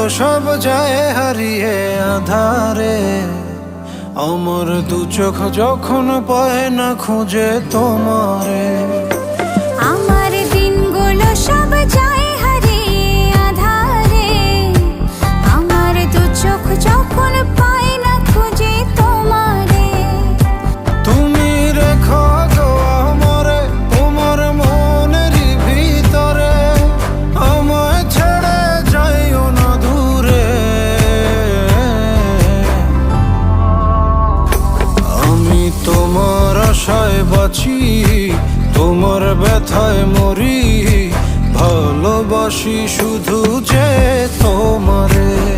সব যায় হারিয়ে আধারে। আমার দু চোখ যখন পায় না খুঁজে তোমারে। আমার দিনগুলো সব যায় হারিয়ে আধারে। আমার দু চোখ যখন পায় না খুঁজে তোমারে। তুমি রেখো গো আমারে তোমার মনেরই ভিতরে, আমায় ছেড়ে যাইও না দূরে। আমি তোমার আশায় বাঁচি, তোমার ব্যথায় মরি, ভালোবাসি শুধু যে তোমারে।